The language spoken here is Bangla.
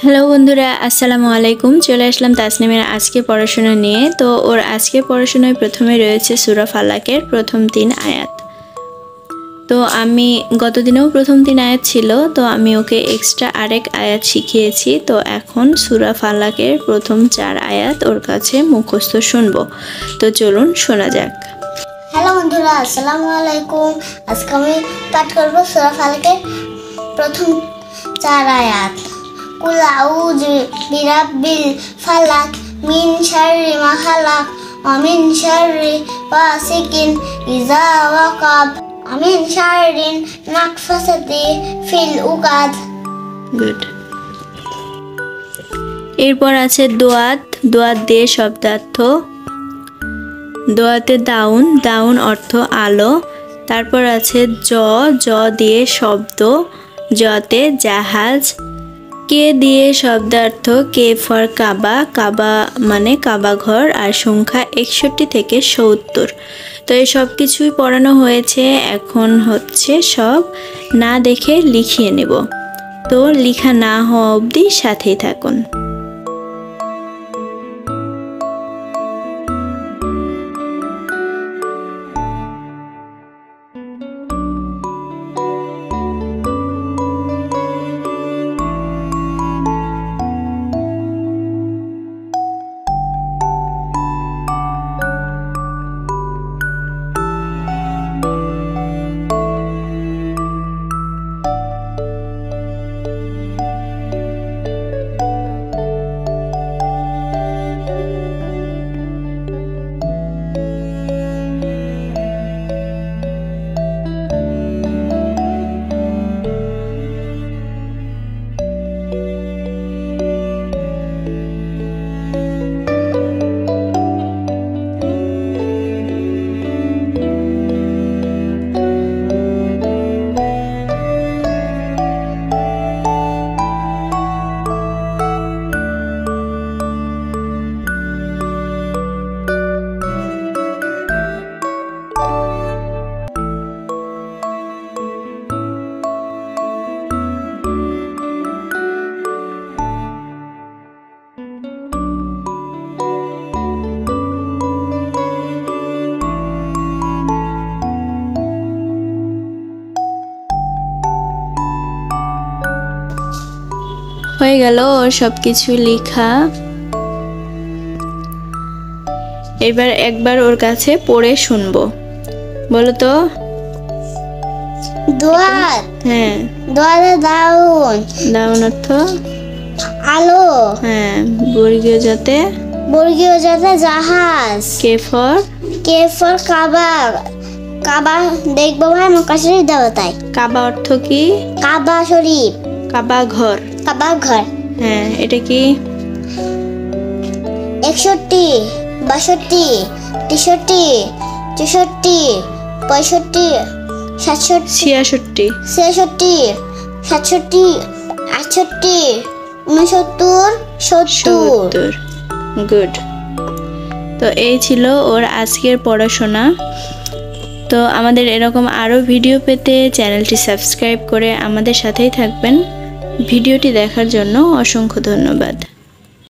হ্যালো বন্ধুরা, আসসালামু আলাইকুম। চলে আসলাম তাসনিমের আজকে পড়াশোনা নিয়ে। তো ওর আজকে পড়াশোনায় প্রথমে রয়েছে সূরা ফালাকের প্রথম 3 আয়াত। তো আমি গতদিনেও প্রথম 3 আয়াত ছিল, তো আমি ওকে এক্সট্রা আরেক আয়াত শিখিয়েছি। তো এখন সূরা ফালাকের প্রথম 4 আয়াত ওর কাছে মুখস্থ শুনবো। তো চলুন শোনা যাক। হ্যালো বন্ধুরা, আসসালামু আলাইকুম। আজকে আমি পাঠ করবো সূরা ফালাকের প্রথম 4 আয়াত। কুল আউযু বিরাব্বিল ফালাক মিন শাররি মা খালাক ওয়া মিন শাররি গাসিকিন ইযা ওয়াকাব ওয়া মিন শাররি নাফাসাতি ফিল উকাদ। গুড। এরপর আছে দোয়াত। দোয়াত দিয়ে শব্দার্থ। দোয়াতে দাউন। দাউন অর্থ আলো। তারপর আছে জ দিয়ে শব্দ। জতে জাহাজ। কে দিয়ে শব্দার্থ। কে ফর কাবা। কাবা মানে কাবা ঘর। আর সংখ্যা 61 থেকে 70। তো এই সব কিছুই পড়ানো হয়েছে। এখন হচ্ছে সব না দেখে লিখিয়ে নেব। তো লেখা না হওয়া অবধি সাথেই থাকুন। হয়ে গেল ওর সবকিছু লেখা। এবার একবার ওর কাছে পড়ে শুনবো। বলো তো। দোয়াত। হ্যাঁ। দোয়াতে দাউন। দাউন অর্থ আলো। হ্যাঁ। বর্গীয় জাতে। বর্গীয় জাতে জাহাজ। কে ফর কাবা। কাবা দেখবো ভাই মক্কা শরীফ দেবতায়। কাবা অর্থ কি? কাবা শরীফ। কাবা ঘর। কাবা ঘর। হ্যাঁ। এটা কি? 61, 62, 63, 64, 65, 67, 66, 67, 68, 69, 70। গুড। তো এই ছিল ওর আজকের পড়াশোনা। তো আমাদের এরকম আরও ভিডিও পেতে চ্যানেলটি সাবস্ক্রাইব করে আমাদের সাথেই থাকবেন। ভিডিওটি দেখার জন্য অসংখ্য ধন্যবাদ।